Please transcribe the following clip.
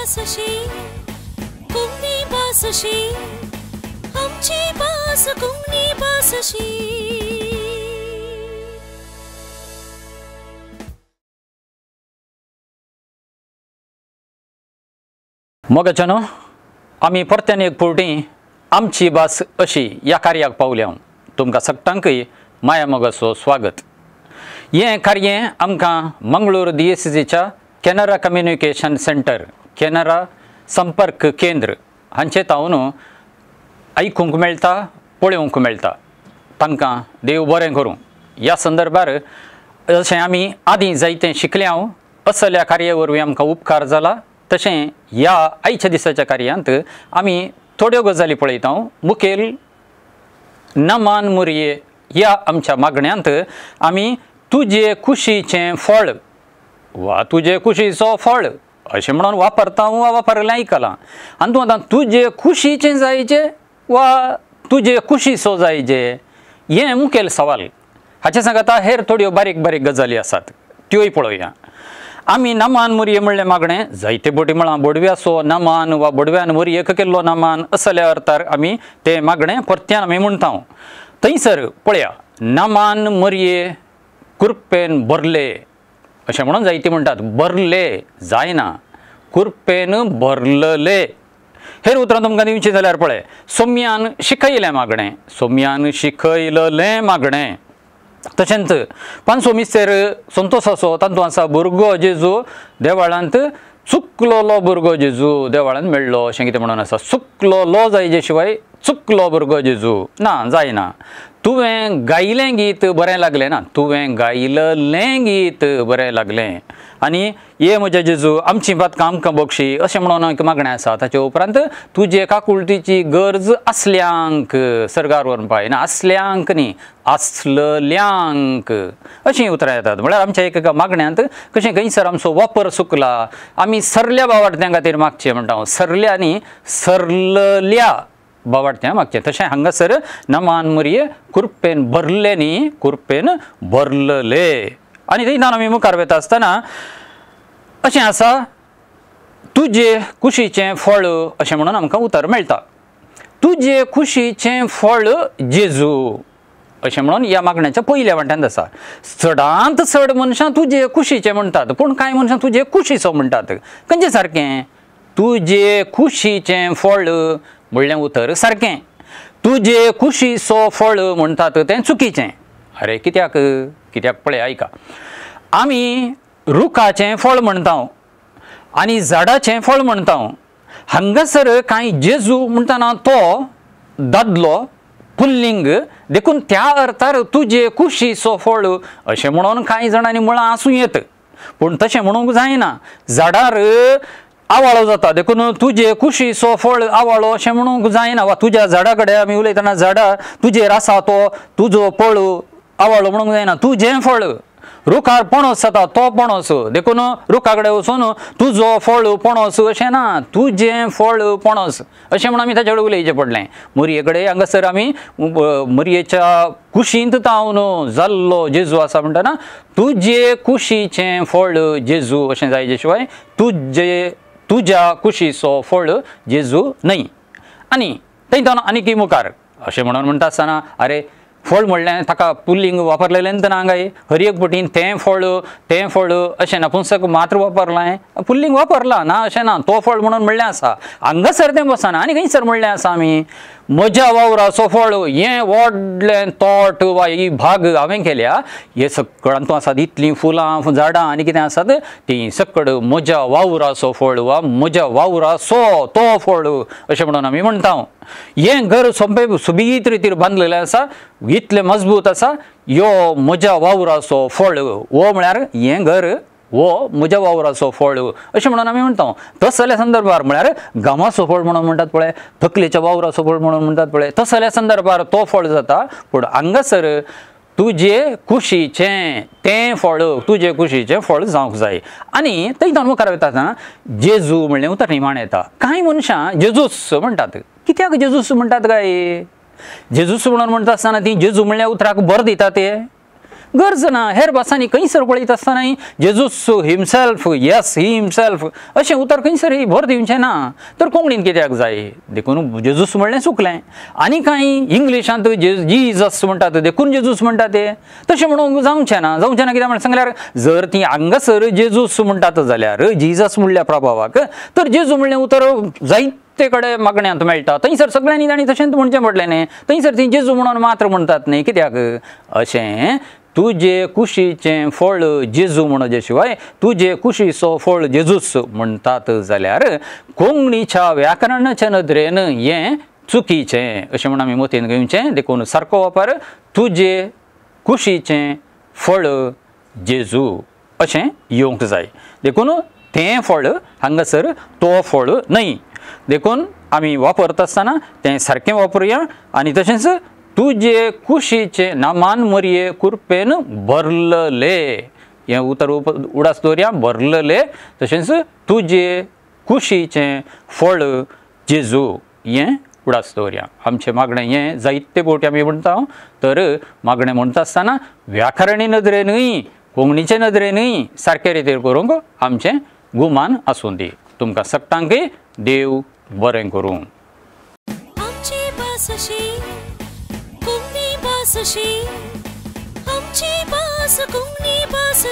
बासशी कुंगनी बासशी आमची बास कुंगनी बासशी. मोगाच्यानो आमी परत्यान एक फावटी आमची भास अशी ह्या कार्याक पावल्या. तुमकां सगळ्यांकय माया मोगाचो स्वागत. हें कार्य आमकां मंगळूर DSCच्या कॅनरा कम्युनिकेशन सेंटर कॅनरा संपर्क केंद्र हांचे तावन आयकूंक मेळटा, पळोवंक मेळटा. तांकां देव बरें करूं. ह्या संदर्भार अशें आमी आदीं जायतें शिकल्या. असल्या कार्या वरवीं आमकां उपकार जाला. तशें ह्या आयच्या दिसाच्या कार्यांत आमी थोड्यो गजाली पळयता. मुखेल न मान मुरये ह्या आमच्या मागण्यांत आमी तुजे कुशीचें फळ वा तुजे कुशीचो फळ अशें म्हणून वापरता वा वापरलें आयकलां. आनी तूं आतां तुजे कुशीचें जायचें वा तुजे कुशीचो जायचें हें मुखेल सवाल. हाचे सांगता हेर थोड्यो बारीक बारीक गजाली आसात त्योय पळोवया. आमी नमान मुरये म्हणलें मागणें जायते बोटी म्हळां बोडव्याचो नमान वा बोडव्यान मुरयेक केल्लो नमान असल्या अर्थार आमी तें मागणें परत्यान आमी म्हणटा. थंयसर पळया नमान मुरये कुरपेन भरले अशें म्हणून जायते म्हणटात. भरले जायना, कुरपेन भरलले. हेर उतरां तुमकां दिवचीं जाल्यार पळय सोम्यान शिकयलें मागणें, सोम्यान शिकयललें मागणें. तशेंच पांचवो मिस्तेर संतोसाचो तातूंत आसा भुरगो जेजू देवाळांत चुकलोलो भुरगो जेजू देवाळांत मेळ्ळो अशें कितें म्हणून आसा. चुकलोलो जायचे शिवाय चुकलो भुरगो जेजू ना, जायना. तुवें गायिल्लें गीत बरें लागलें ना, तुवें गायिल्लें गीत बरें लागलें. आनी ये म्हजे जेजू आमची बातकां आमकां बक्षी अशें म्हणून एक मागणें आसा. ताचे उपरांत तुजे काकुळटीची गरज आसल्यांक सर्गार व्हरून पावयना, आसल्यांक न्ही आसलल्यांक अशीं उतरां येतात. म्हळ्यार आमच्या एका मागण्यांत कशें खंयसर आमचो वापर चुकला आमी सरल्या बावार्थ्यां खातीर मागचें म्हणटा. सरल्या न्ही सरलल्या बावार्थ्यां मागचें. तशें हांगासर नमान मुरये कुरपेन भरले न्ही कुरपेन भरलले. आनी थंयच्यान आमी मुखार वता आसतना अशें आसा तुजे कुशीचें फळ अशें म्हणून आमकां उतर मेळटा. तुजे कुशीचें फळ जेजू अशें म्हणून ह्या मागण्याच्या पयल्या वाट्यान आसा. चडांत चड मनशां तुजे कुशीचें म्हणटात, पूण कांय मनशां तुजे कुशीचो म्हणटात. खंयचें सारकें? तुजे कुशीचें फळ म्हणलें उतर सारकें. तुजे कुशीचो फळ म्हणटात तें चुकीचें. अरे कित्याक? कित्याक पळय आयका. आमी रुखाचें फळ म्हणटा आनी झाडाचें फळ म्हणटा. हांगासर कांय जेजू म्हणटाना तो दादलो पुल्लिंग देखून त्या अर्थार तुजे कुशीचो फळ अशें म्हणून कांय जाणांनी म्हळां आसूं येत, पूण तशें म्हणूंक जायना. झाडार आवाळो जाता देखून तुजे कुशीचो फळ आवाळो अशें म्हणूंक जायना. वा तुज्या झाडा कडेन आमी उलयतना झाडा तुजेर आसा तो तुजो फळ आवाळो म्हणूंक जायना. तुजें फळ रुखार पणस जाता तो पणस देखून रुखा कडेन वचून तुजो फळ पणस अशें ना, तुजें फळ पणस अशें म्हणून आमी ताचे कडेन उलयचें पडलें. मुरये कडेन हांगासर आमी मुरयेच्या कुशींत तावन जाल्लो जेजू आसा म्हणटना तुजे कुशीचें फळ जेजू अशें जायचे शिवाय तुज्या कुशीचो फळ जेजू न्हय. आनी थंयच्यान आनीक मुखार अशें म्हणून म्हणटा आसतना अरे फळ म्हणलें ताका पुल्लिंग वापरलेलें तर ना काय. हर एक पटीन तें फळ अशें नपुंसक मात्र वापरलां, पुल्लिंग वापरला ना अशें ना. तो फळ म्हणून म्हणलें आसा. हांगासर तें बसना आनी खंयसर म्हणलें आसा आमी म्हज्या वावराचो फळ. हें व्हडलें तोट वा ही भाग हांवें केल्या हे सकळांत तूं आसात इतलीं फुलां झाडां आनी कितें आसात तीं सकड म्हज्या वावराचो फळ वा म्हज्या वावराचो तो फळ अशें म्हणून आमी म्हणटा. हें घर सोंपें सुबीत रितीर बांदलेलें आसा, इतलें मजबूत आसा. यो म्हज्या वावराचो फळ. हो म्हळ्यार हें घर हो म्हज्या वावराचो फळ अशें म्हणून आमी म्हणटा. तसल्या संदर्भार म्हळ्यार गामाचो फळ म्हणून म्हणटात पळय, तकलेच्या वावराचो फळ म्हणून म्हणटात पळय, तसल्या संदर्भार तो फळ जाता. पूण हांगासर तुजे कुशीचें तें फळ तुजे कुशीचें फळ जावंक जाय. आनी थंयच्यान मुखार वता जेजू म्हणलें उतर निमाण येता. कांय मनशां जेजूस म्हणटात. कित्याक जेजूस म्हणटात काय? जेजूस म्हणून म्हणटा आसतना ती जेजू म्हणल्या उतराक भर दिता ते गरज ना. हेर भासांनी खंयसर पळयत आसतना Jesus himself, yes he himself अशें उतर खंयसर भर दिवचें ना. तर कोंकणीन कित्याक जाय? देखून जेजूस म्हणलें चुकलें. आनी कांय इंग्लिशांत जीजस म्हणटात देखून जेजूस म्हणटा ते तशें म्हणूंक जावचें ना. कित्याक म्हण सांगल्यार जर ती हांगासर जेजूस म्हणटात जाल्यार जीजस म्हणल्या प्रभावाक तर जेजू म्हणलें उतर जायते कडेन मागण्यांत मेळटा. थंयसर सगळ्यांनी तांणी तशेंच म्हणचें पडलें न्ही. थंयसर ती जेजू म्हणून मात्र म्हणटात न्ही. कित्याक अशें तुजे कुशीचें फळ जेजू म्हणजे शिवाय तुजे कुशीचो फळ जेजूस म्हणटात जाल्यार कोंकणीच्या व्याकरणाच्या नदरेन हें चुकीचें अशें म्हण आमी मतीन घेवचें. देखून सारको वापर तुजे कुशीचें फळ जेजू अशें येवंक जाय. देखून तें फळ हांगासर तो फळ न्हय. देखून आमी वापरता आसतना तें सारकें वापरुया. आनी तशेंच तुजे कुशीचे नामान मरये कुरपेन भरलले हें उतर उडास दवरया. भरलले. तशेंच तुजे कुशीचें फळ जेजू हें उडास दवरया. आमचें मागणें हें जायते फावटी आमी म्हणटा. तर मागणें म्हणटा आसतना व्याकरणी नदरेनूय कोंकणीचे नदरेनूय सारके रितीन करूंक आमचें गुमान आसूं दी. तुमकां सगळ्यांकय देव बरें करूं. आमची भास कोंकणी भास आमची भास कोंकणी भास